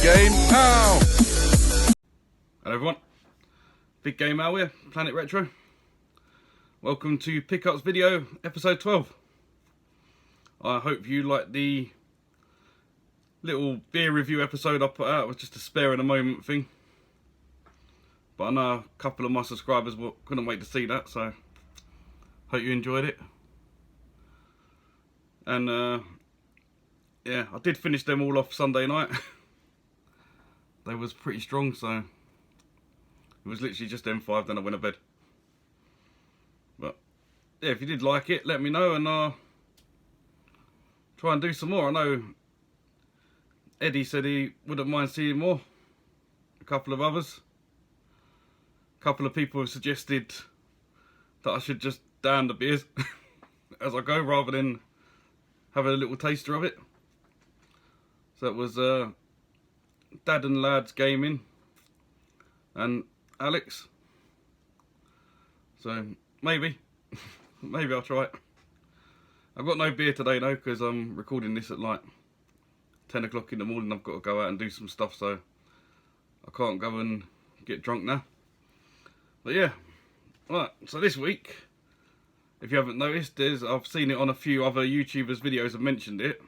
Game Ow! Hello everyone, Big Game Owl here, Planet Retro. Welcome to Pickups Video, episode 12. I hope you like the little beer review episode I put out. It was just a spare in a moment thing. But I know a couple of my subscribers couldn't wait to see that, so hope you enjoyed it. And yeah, I did finish them all off Sunday night. They was pretty strong, so it was literally just M5, then I went to bed. But yeah, if you did like it, let me know and try and do some more. I know Eddie said he wouldn't mind seeing more. A couple of others. A couple of people have suggested that I should just down the beers as I go rather than having a little taster of it. So it was Dad and Lads Gaming and Alex. So maybe I'll try it. I've got no beer today though, because I'm recording this at like 10 o'clock in the morning. I've got to go out and do some stuff, so I can't go and get drunk now. But yeah, right, so this week, if you haven't noticed, I've seen it on a few other YouTubers' videos have mentioned it.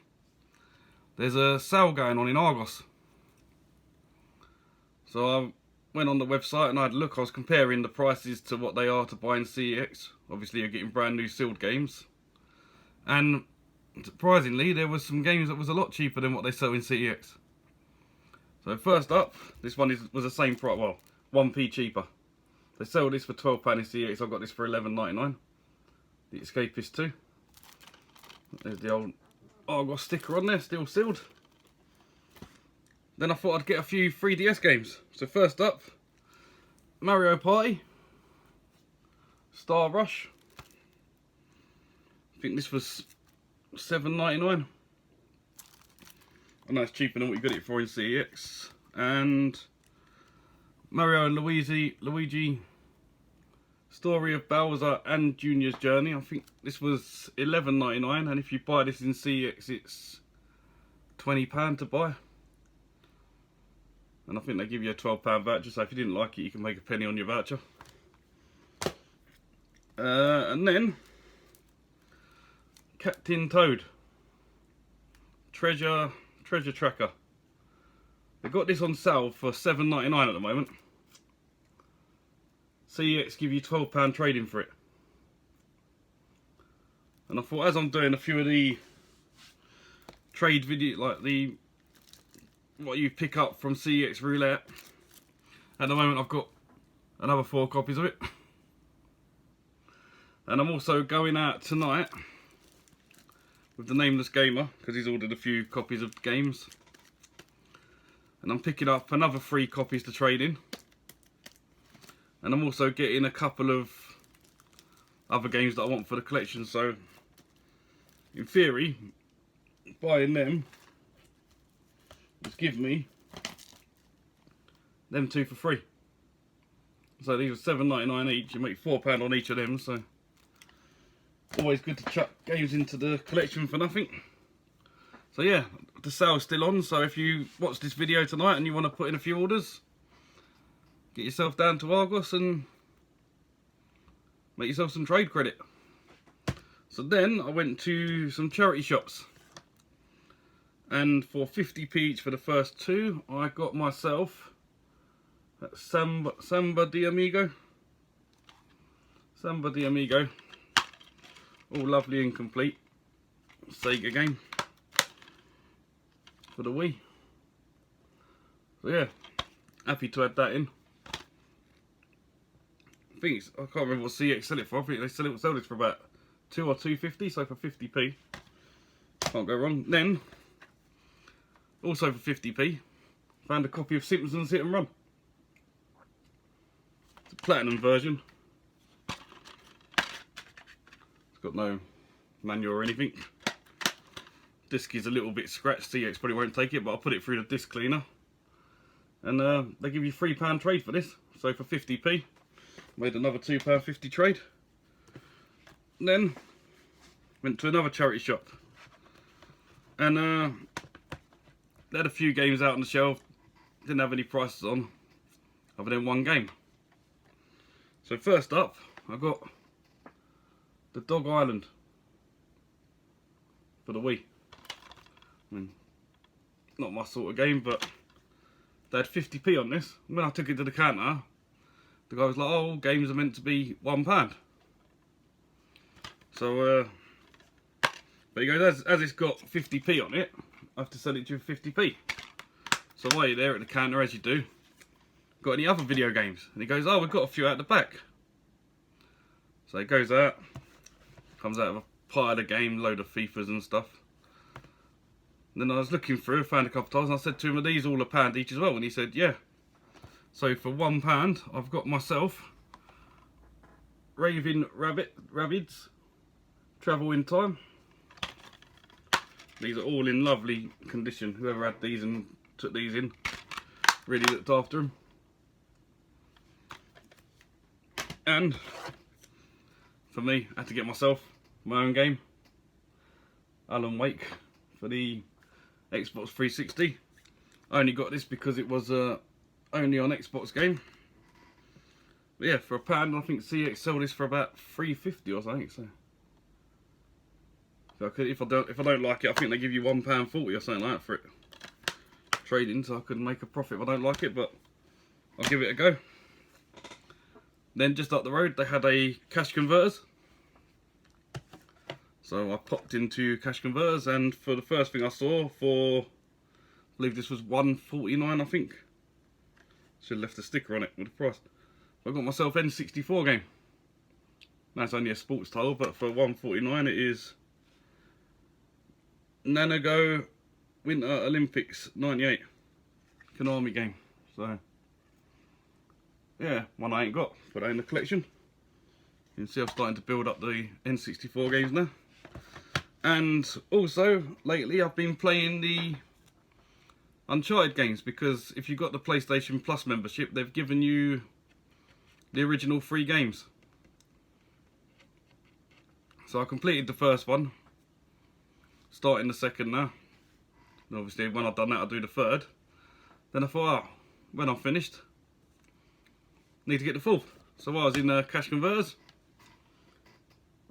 There's a sale going on in Argos. So I went on the website and I had a look. I was comparing the prices to what they are to buy in CEX. Obviously you're getting brand new sealed games. And surprisingly, there was some games that was a lot cheaper than what they sell in CEX. So first up, this one was the same price, well, 1p cheaper. They sell this for £12 in CEX. I've got this for £11.99. The Escapist 2. There's the old Argos sticker on there, still sealed. Then I thought I'd get a few 3DS games. So first up, Mario Party, Star Rush. I think this was £7.99. I know it's cheaper than what you got it for in CEX. And Mario and Luigi, Story of Bowser and Junior's Journey. I think this was £11.99, and if you buy this in CEX, it's £20 to buy. And I think they give you a £12 voucher, so if you didn't like it, you can make a penny on your voucher. And then Captain Toad Treasure Tracker. They got this on sale for £7.99 at the moment. CEX give you £12 trading for it. And I thought, as I'm doing a few of the trade video, like what you pick up from CEX Roulette, at the moment I've got another 4 copies of it. And I'm also going out tonight with the Nameless Gamer, because he's ordered a few copies of games. And I'm picking up another 3 copies to trade in. And I'm also getting a couple of other games that I want for the collection. So, in theory, buying them just give me them 2 for free. So these are £7.99 each. You make £4 on each of them. So always good to chuck games into the collection for nothing. So yeah, the sale's still on. So if you watch this video tonight and you want to put in a few orders, get yourself down to Argos and make yourself some trade credit. So then I went to some charity shops, and for 50p each for the first 2, I got myself Samba de Amigo. Samba de Amigo. All lovely and complete. Sega game for the Wii. So yeah, happy to add that in. I can't remember what CX sell it for. I think they sell this for about 2 or 2.50, so for 50p. Can't go wrong. Then, also for 50p, found a copy of Simpsons Hit and Run. It's a platinum version. It's got no manual or anything. Disc is a little bit scratched. CX probably won't take it, but I'll put it through the disc cleaner. And they give you £3 trade for this. So for 50p, made another £2.50 trade. Then went to another charity shop, and they had a few games out on the shelf, didn't have any prices on other than one game. So first up, I got the Dog Island for the Wii. I mean, not my sort of game, but they had 50p on this. When I took it to the counter, the guy was like, "Oh, games are meant to be £1." So, but he goes, as it's got 50p on it, I have to sell it to you for 50p. So while you're there at the counter, as you do, got any other video games? And he goes, "Oh, we've got a few out the back." So he goes out, comes out of a pile of game, load of FIFAs and stuff. And then I was looking through, found a couple of titles, and I said to him, "Are these all £1 each as well?" And he said, "Yeah." So for £1, I've got myself Raving Rabbids Travel in Time. These are all in lovely condition. Whoever had these and took these in really looked after them. And for me, I had to get myself my own game, Alan Wake, for the Xbox 360. I only got this because it was only on Xbox game. But yeah, for £1, I think CX sold this for about £3.50 or something. So if I don't like it, I think they give you £1.40 or something like that for it. Trading, so I could make a profit if I don't like it, but I'll give it a go. Then just up the road, they had a cash converters. So I popped into cash converters, and for the first thing I saw, for I believe this was £1.49, I think. Should have left a sticker on it with the price. I got myself N64 game. Now it's only a sports title, but for £1.49 it is Nanago Winter Olympics 98 Konami game. So yeah, one I ain't got. Put that in the collection. You can see I'm starting to build up the N64 games now. And also lately I've been playing the Uncharted games, because if you've got the PlayStation Plus membership, they've given you the original 3 games. So I completed the first one, starting the second now. And obviously when I've done that, I'll do the third. Then I thought, oh, when I'm finished, I need to get the fourth. So while I was in cash converters,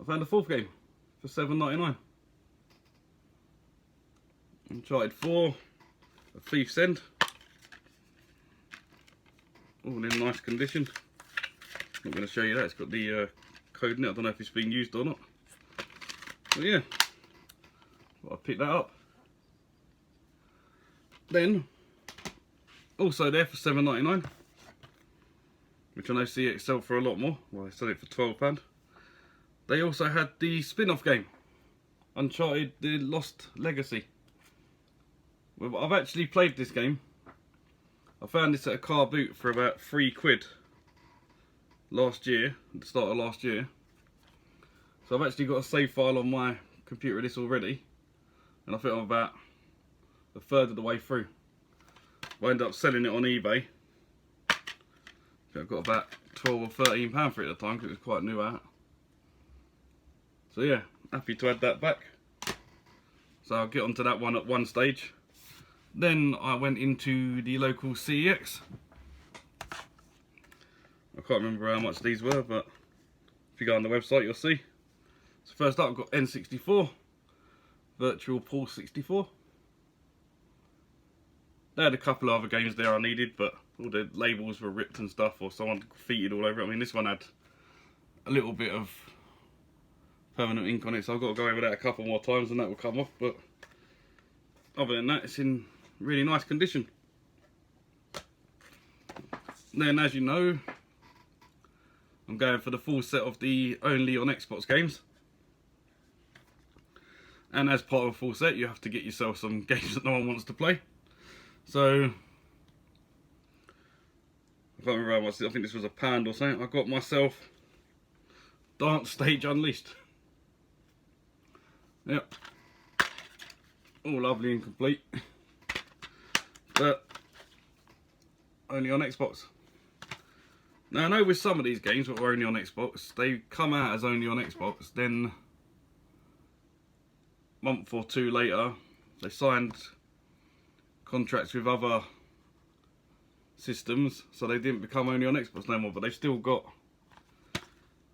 I found the fourth game for £7.99. Uncharted 4, A Thief's End. All in nice condition. Not going to show you that, it's got the code in it. I don't know if it's been used or not. But yeah, I picked that up. Then, also there for £7.99, which I know CX sell for a lot more. Well, they sold it for £12. They also had the spin-off game, Uncharted The Lost Legacy. Well, I've actually played this game. I found this at a car boot for about £3 last year, at the start of last year. So I've actually got a save file on my computer of this already, and I think I'm about a third of the way through. I ended up selling it on eBay. I've got about £12 or £13 for it at the time, because it was quite new out. So yeah, happy to add that back. So I'll get onto that one at one stage. Then I went into the local CEX. I can't remember how much these were, but if you go on the website you'll see. So first up I've got N64, Virtual Pool 64. They had a couple of other games there I needed, but all the labels were ripped and stuff, or someone graffitied all over it. I mean, this one had a little bit of permanent ink on it, so I've got to go over that a couple more times and that will come off, but other than that, it's in really nice condition. Then, as you know, I'm going for the full set of the only on Xbox games. And as part of a full set, you have to get yourself some games that no one wants to play. So, I can't remember how much, I think this was £1 or something. I got myself Dance Stage Unleashed. Yep. All lovely and complete. But only on Xbox. Now I know with some of these games that were only on Xbox, they come out as only on Xbox, then a month or two later they signed contracts with other systems, so they didn't become only on Xbox no more, but they've still got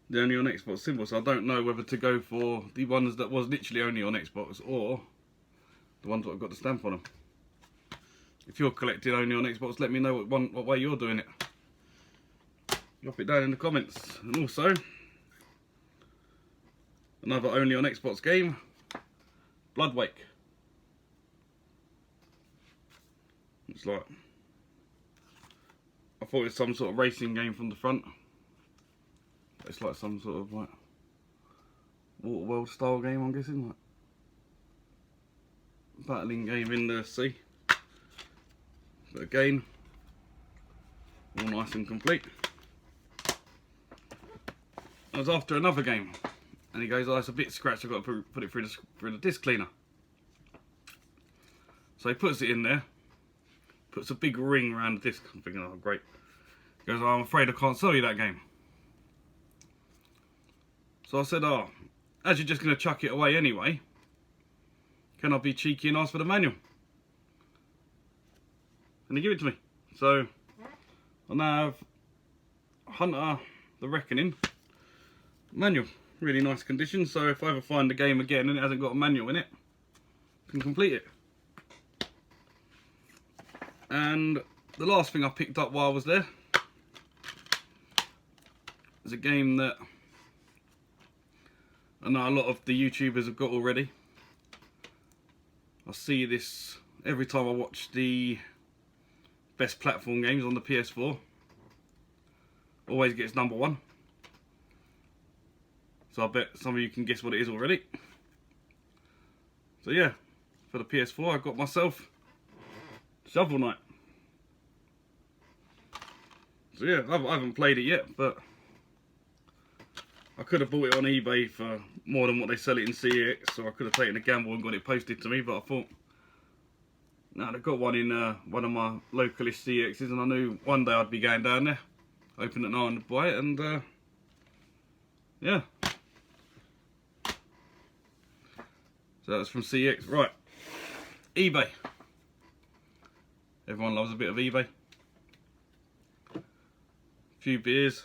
the only on Xbox symbol, so I don't know whether to go for the ones that was literally only on Xbox or the ones that have got the stamp on them. If you're collecting only on Xbox, let me know what way you're doing it. Drop it down in the comments. And also, another only on Xbox game, Bloodwake. It's like, I thought it was some sort of racing game from the front. It's like some sort of like Waterworld style game, I'm guessing, like battling game in the sea. But again, all nice and complete. I was after another game, and he goes, "Oh, it's a bit scratched. I've got to put it through the disc cleaner." So he puts it in there, puts a big ring around the disc. I'm thinking, "Oh, great." He goes, "Oh, I'm afraid I can't sell you that game." So I said, "Oh, as you're just going to chuck it away anyway, can I be cheeky and ask for the manual?" And he gave it to me. So I now have Hunter the Reckoning manual. Really nice condition, so if I ever find the game again and it hasn't got a manual in it, I can complete it. And the last thing I picked up while I was there is a game that I know a lot of the YouTubers have got already. I see this every time I watch the best platform games on the PS4. Always gets number 1. So I bet some of you can guess what it is already. So yeah, for the PS4 I got myself Shovel Knight. So yeah, I haven't played it yet, but I could have bought it on eBay for more than what they sell it in CEX, so I could have taken a gamble and got it posted to me, but I thought, no, they've got one in one of my localist CEXs, and I knew one day I'd be going down there, open at night and buy it, and yeah. So that's from CEX. Right, eBay. Everyone loves a bit of eBay. A few beers.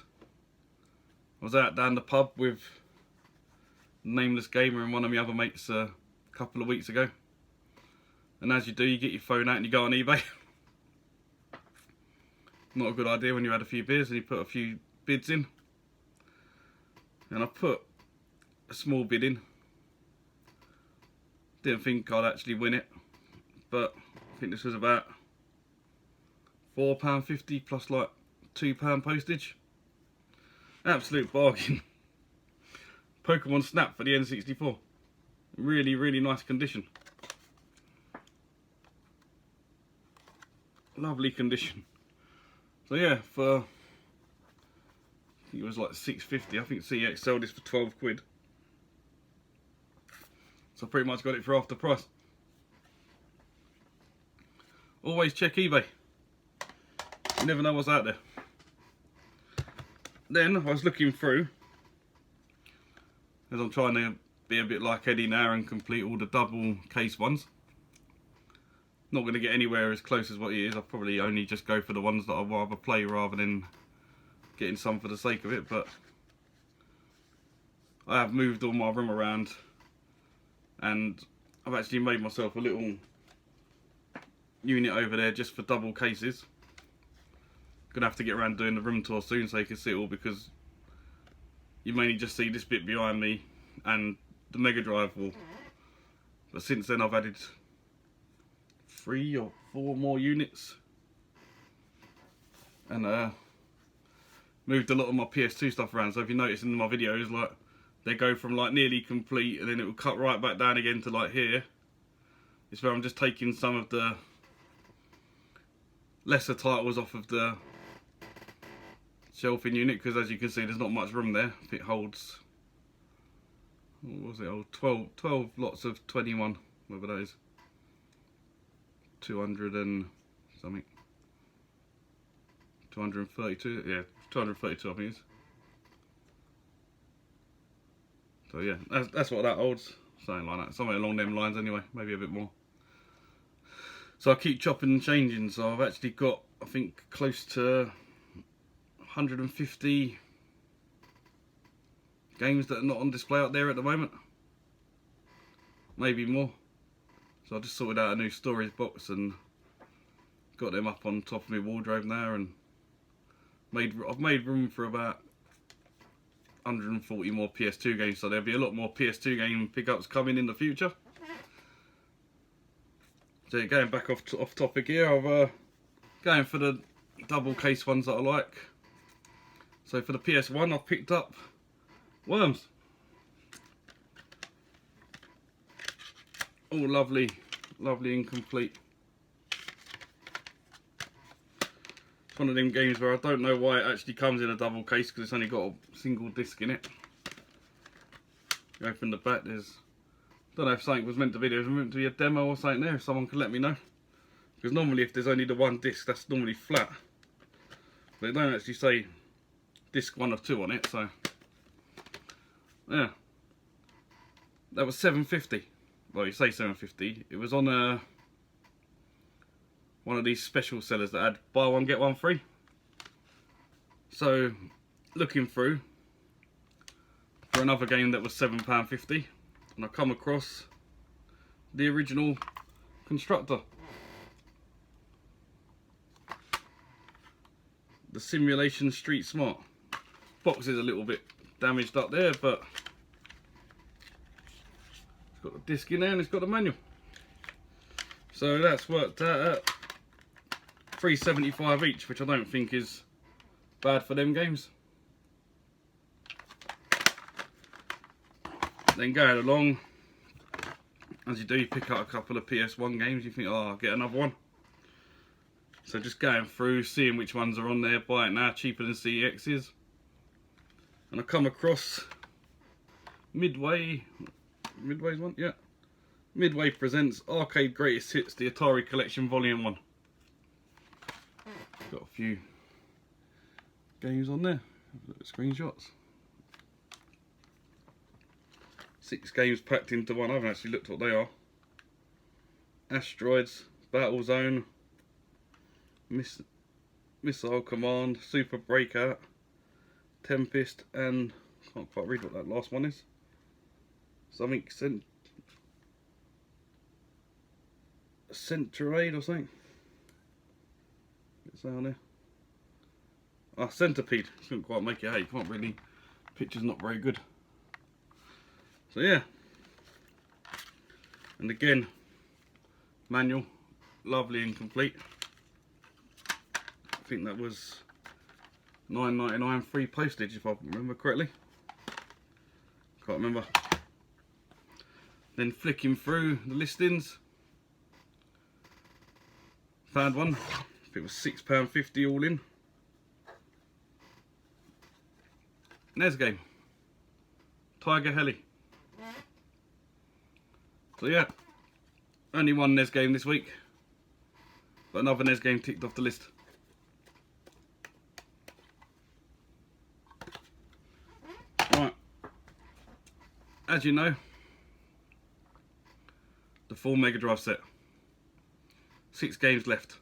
I was out down the pub with Nameless Gamer and one of my other mates a couple of weeks ago. And as you do, you get your phone out and you go on eBay. Not a good idea when you had a few beers and you put a few bids in. And I put a small bid in. Didn't think I'd actually win it, but I think this was about £4.50 plus like £2 postage. Absolute bargain. Pokemon Snap for the N64. Really, really nice condition. Lovely condition. So yeah, for I think it was like £6.50. I think CEX sold this for 12 quid. So I pretty much got it for half the price. Always check eBay. You never know what's out there. Then I was looking through, as I'm trying to be a bit like Eddie now and complete all the double case ones. Not going to get anywhere as close as what he is. I'll probably only just go for the ones that I'd rather play rather than getting some for the sake of it. But I have moved all my room around, and I've actually made myself a little unit over there just for double cases. Gonna have to get around doing the room tour soon so you can see it all, because you mainly just see this bit behind me and the Mega Drive wall. But since then I've added 3 or 4 more units and moved a lot of my PS2 stuff around. So if you notice in my videos, like, they go from like nearly complete and then it will cut right back down again to like here. It's where I'm just taking some of the lesser titles off of the shelving unit, because as you can see there's not much room there. It holds, what was it, 12 lots of 21, whatever that is, 200 and something, 232, yeah, 232 I think it is. So yeah, that's what that holds, something like that, somewhere along them lines anyway, maybe a bit more. So I keep chopping and changing. So I've actually got, I think, close to 150 games that are not on display out there at the moment. Maybe more. So I just sorted out a new storage box and got them up on top of my wardrobe now, and I've made room for about 140 more PS2 games, so there'll be a lot more PS2 game pickups coming in the future. So going back off topic here, I've going for the double case ones that I like. So for the PS1 I've picked up Worms. All lovely, lovely and complete. It's one of them games where I don't know why it actually comes in a double case, because it's only got a single disc in it. Go from the back, there's, don't know if something was meant to be, there was meant to be a demo or something there, if someone could let me know. Because normally if there's only the one disc, that's normally flat. But it don't actually say disc 1 or 2 on it, so yeah. That was $7.50. Well, you say $7.50. It was on one of these special sellers that had buy one get one free. So looking through for another game that was £7.50, and I come across the original Constructor, the Simulation Street Smart. Box is a little bit damaged up there, but it's got the disc in there and it's got the manual. So that's worked out at $3.75 each, which I don't think is bad for them games. Then going along, as you do, you pick up a couple of PS1 games, you think, oh, I'll get another one. So just going through, seeing which ones are on there, buy it now, cheaper than CEX is. And I come across Midway's one, yeah. Midway presents Arcade Greatest Hits, the Atari Collection Volume 1. Got a few games on there, screenshots. 6 games packed into one. I haven't actually looked what they are. Asteroids, Battle Zone, Missile Command, Super Breakout, Tempest, and I can't quite read what that last one is. Something Centroid or something. It's down there. Ah, Centipede. Couldn't quite make it out. You can't really. Picture's not very good. So yeah. And again, manual, lovely and complete. I think that was $9.99 free postage if I remember correctly. Can't remember. Then flicking through the listings, found one. It was £6.50 all in. NES game, Tiger Heli. So yeah, only one NES game this week, but another NES game ticked off the list. Right, as you know, the full Mega Drive set, 6 games left.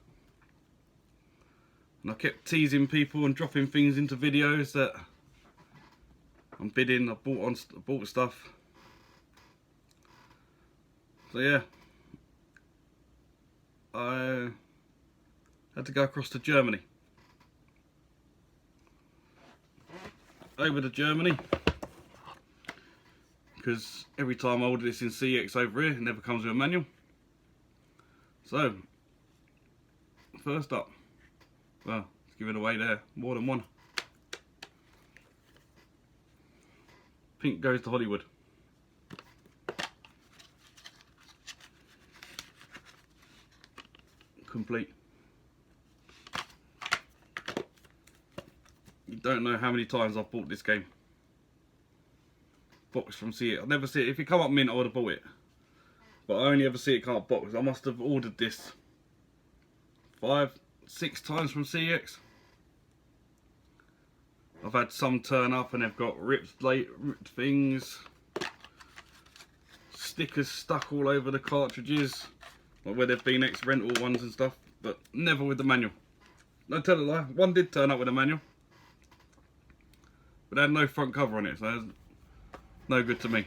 And I kept teasing people and dropping things into videos that I'm bidding. I bought stuff. So yeah, I had to go across to Germany. Over to Germany, because every time I order this in CX over here, it never comes with a manual. So, first up, well, let's give it away there, more than one. Pink Goes to Hollywood. Complete. You don't know how many times I've bought this game. Box from CX. I never see it. If it come up mint, I would have bought it. But I only ever see it come up box. I must have ordered this 5, 6 times from CX. I've had some turn up and they've got ripped things, stickers stuck all over the cartridges, like where there've been ex-rental ones and stuff, but never with the manual. No, tell a lie, one did turn up with a manual, but they had no front cover on it, so it was no good to me.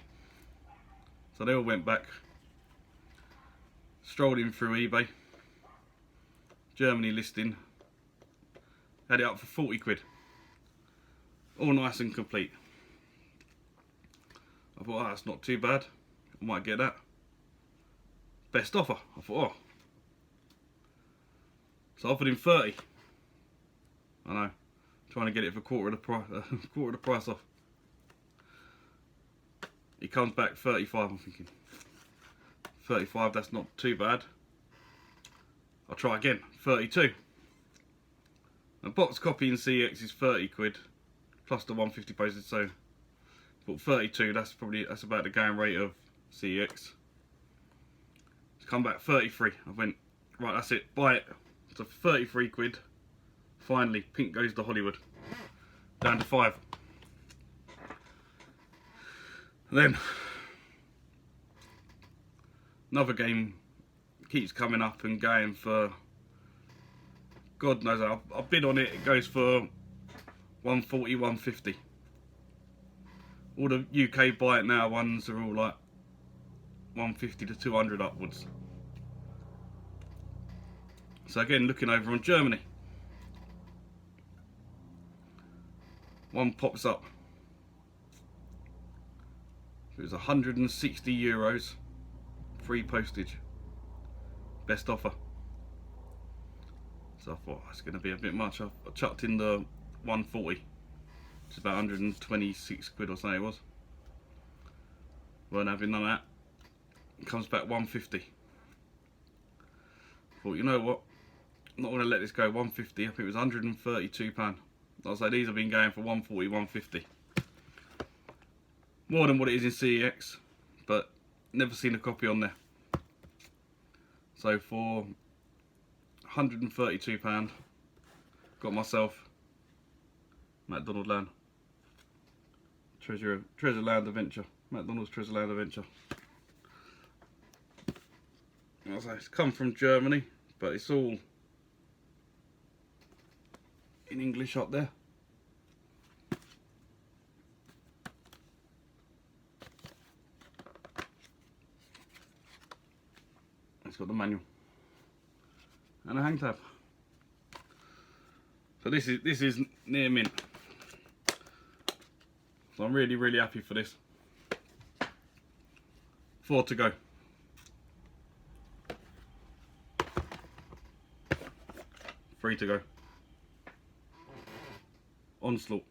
So they all went back. Strolled in through eBay, Germany listing, had it up for 40 quid. All nice and complete. I thought, oh, that's not too bad, I might get that. Best offer. I thought, oh. So I offered him 30. I know, trying to get it for quarter of the price off. He comes back 35, I'm thinking, 35, that's not too bad. I'll try again, 32. A box copy in CX is 30 quid, plus the 150 postage, so but 32, that's about the going rate of CX. It's come back 33. I went, right, that's it, buy it. So 33 quid. Finally, pink goes to Hollywood. Down to 5. And then another game keeps coming up and going for, God knows, I've bid on it, it goes for 140, 150. All the UK buy it now ones are all like 150 to 200 upwards. So again, looking over on Germany, one pops up. It was 160 euros, free postage, best offer. So I thought, it's going to be a bit much. I chucked in the 140, which is about 126 quid or something it was. Weren't having none of that. It comes back 150. Thought, you know what, I'm not going to let this go. 150, I think it was £132. I was like, these have been going for 140, 150. More than what it is in CEX, but never seen a copy on there. So for £132, got myself McDonald Land. Treasure Land Adventure. McDonald's Treasure Land Adventure. As I say, it's come from Germany, but it's all in English up there. It's got the manual and a hang tab. So this is near mint. So I'm really happy for this. 4 to go. Three to go. Onslaught.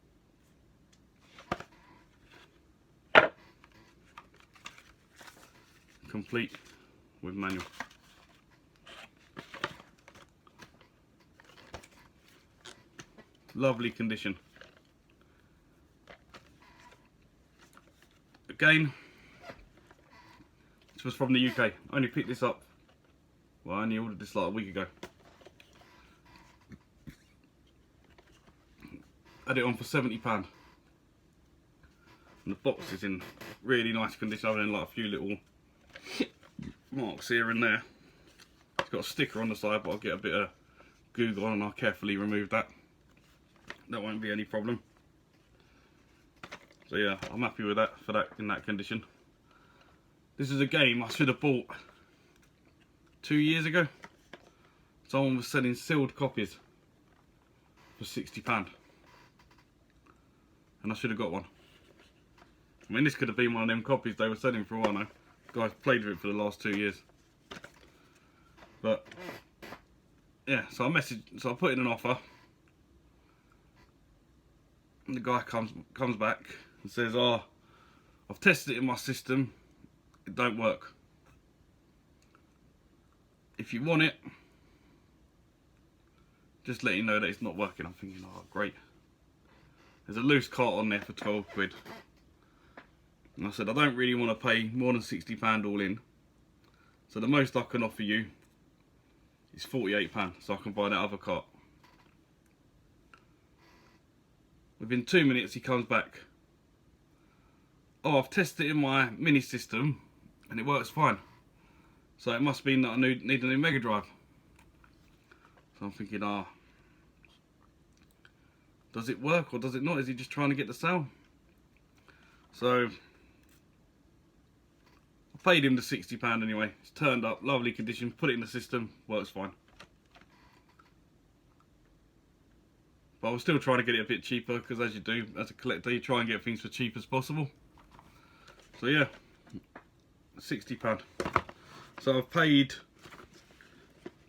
Complete with manual. Lovely condition. Again, this was from the UK. I only picked this up, well, I only ordered this like a week ago. Had it on for £70. And the box is in really nice condition, other than like a few little marks here and there. It's got a sticker on the side, but I'll get a bit of Google on and I'll carefully remove that. That won't be any problem. So yeah, I'm happy with that, for that in that condition. This is a game I should have bought 2 years ago. Someone was selling sealed copies for £60. And I should have got one. I mean, this could have been one of them copies they were selling for a while now. Guys played with it for the last 2 years. But yeah, so I put in an offer. And the guy comes back and says, oh, I've tested it in my system, it don't work. If you want it, just let you know that it's not working. I'm thinking, oh great. There's a loose cart on there for 12 quid. And I said, I don't really want to pay more than £60 all in. So the most I can offer you is £48, so I can buy that other cart. Within 2 minutes he comes back. Oh, I've tested it in my mini system and it works fine. So it must mean that I need a new megadrive. So I'm thinking, does it work or does it not? Is he just trying to get the sale? So I paid him the £60 anyway. It's turned up, lovely condition, put it in the system, works fine. But I was still trying to get it a bit cheaper, because as you do, as a collector, you try and get things for cheap as possible. So yeah, £60. So I've paid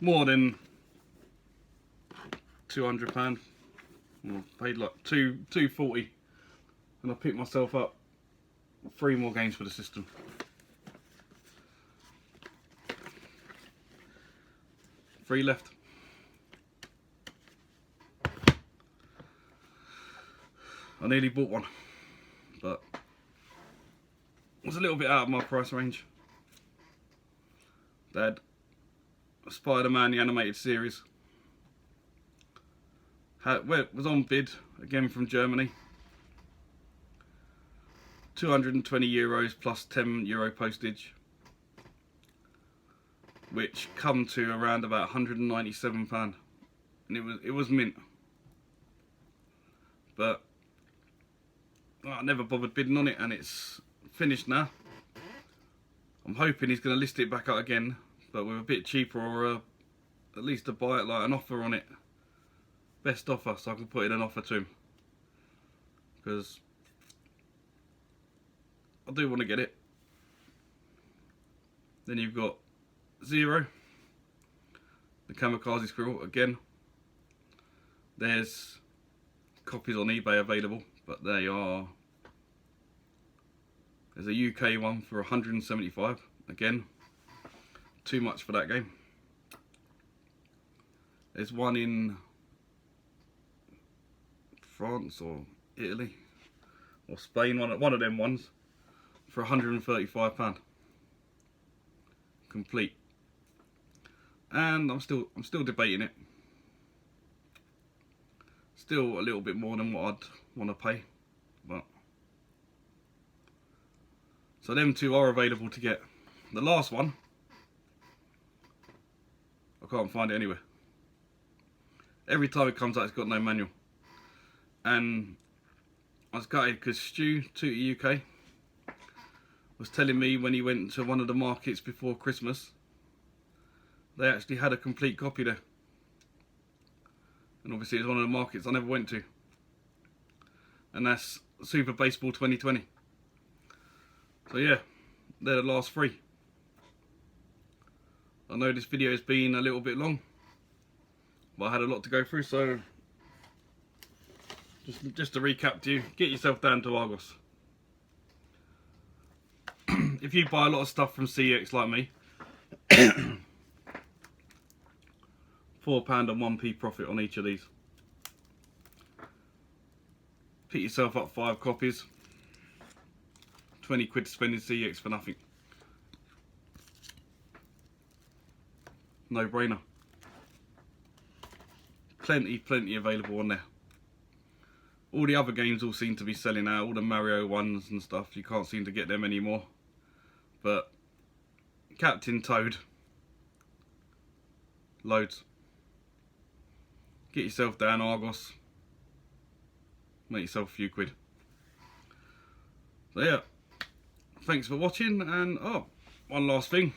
more than £200. Well, I paid like £240, and I picked myself up 3 more games for the system. Three left. I nearly bought one, but it was a little bit out of my price range. They had Spider-Man, the animated series. It was on bid, again from Germany. €220 plus €10 postage, which come to around about £197, and it was mint. But I never bothered bidding on it, and it's finished now. I'm hoping he's going to list it back out again, but with a bit cheaper, or at least to buy it, like an offer on it. Best offer, so I can put in an offer to him, because I do want to get it. Then you've got Zero, the kamikaze squirrel again. There's copies on eBay available, but there's a UK one for 175. Again, too much for that game. There's one in France or Italy or Spain, one of them ones, for £135, complete. And I'm still debating it. Still a little bit more than what I'd want to pay, but so them two are available to get. The last one, I can't find it anywhere. Every time it comes out, it's got no manual. And I was gutted because Stu, to UK, was telling me when he went to one of the markets before Christmas, they actually had a complete copy there. And obviously it's one of the markets I never went to. And that's Super Baseball 2020. So yeah, they're the last 3. I know this video has been a little bit long, but I had a lot to go through, so just to recap to you, get yourself down to Argos. If you buy a lot of stuff from CX like me, £4 and 1p profit on each of these. Pick yourself up 5 copies, 20 quid to spend in CX for nothing. No brainer. Plenty available on there. All the other games all seem to be selling out, all the Mario ones and stuff, you can't seem to get them anymore. But Captain Toad, loads. Get yourself down Argos, make yourself a few quid. So yeah, thanks for watching, and one last thing.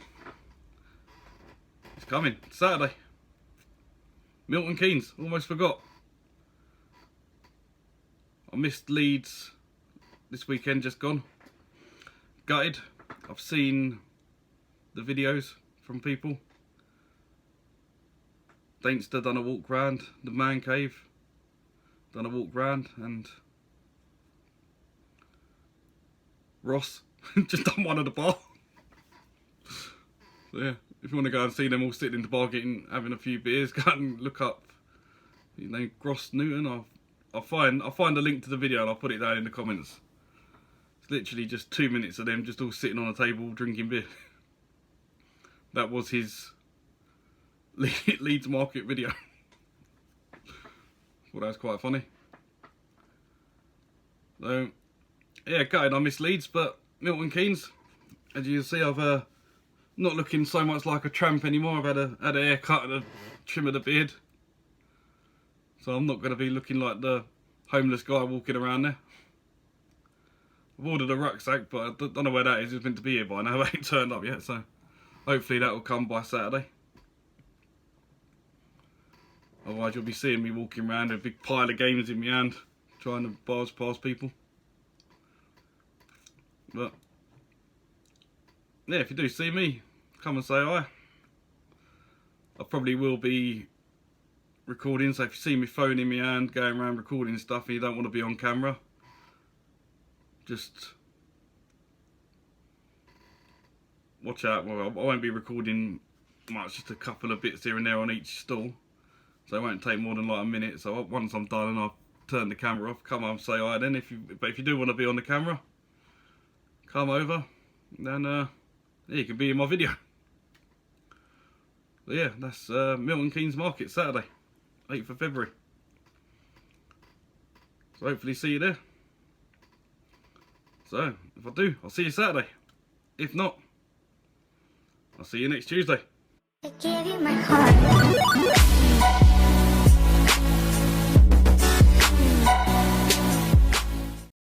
It's coming, Saturday. Milton Keynes, almost forgot. I missed Leeds this weekend, just gone. Gutted. I've seen the videos from people. Dainster done a walk round the man cave, done a walk round, and Ross just done one at the bar. So yeah, if you want to go and see them all sitting in the bar having a few beers, go and look up his name, Gruss Newton. I'll find a link to the video and I'll put it down in the comments. It's literally just 2 minutes of them just all sitting on a table drinking beer. That was his Leeds market video. Well, that was quite funny. So yeah, gutted I missed Leeds, but Milton Keynes, as you can see, I've Not looking so much like a tramp anymore. I've had a haircut and a trim of the beard. So I'm not going to be looking like the homeless guy walking around there. I've ordered a rucksack, but I don't know where that is. It's meant to be here by now. It ain't turned up yet, so hopefully that will come by Saturday. Otherwise you'll be seeing me walking around with a big pile of games in my hand, trying to bars past people. But yeah, if you do see me, come and say hi. I probably will be recording, so if you see me phone in my hand going around recording stuff and you don't want to be on camera, just watch out. Well, I won't be recording much, just a couple of bits here and there on each stall, so it won't take more than like a minute. So once I'm done and I've turned the camera off, come on, say hi then. But if you do want to be on the camera, come over, then yeah, you can be in my video. So yeah, that's Milton Keynes Market, Saturday, 8th of February. So hopefully see you there. So if I do, I'll see you Saturday. If not, I'll see you next Tuesday. I gave you my heart.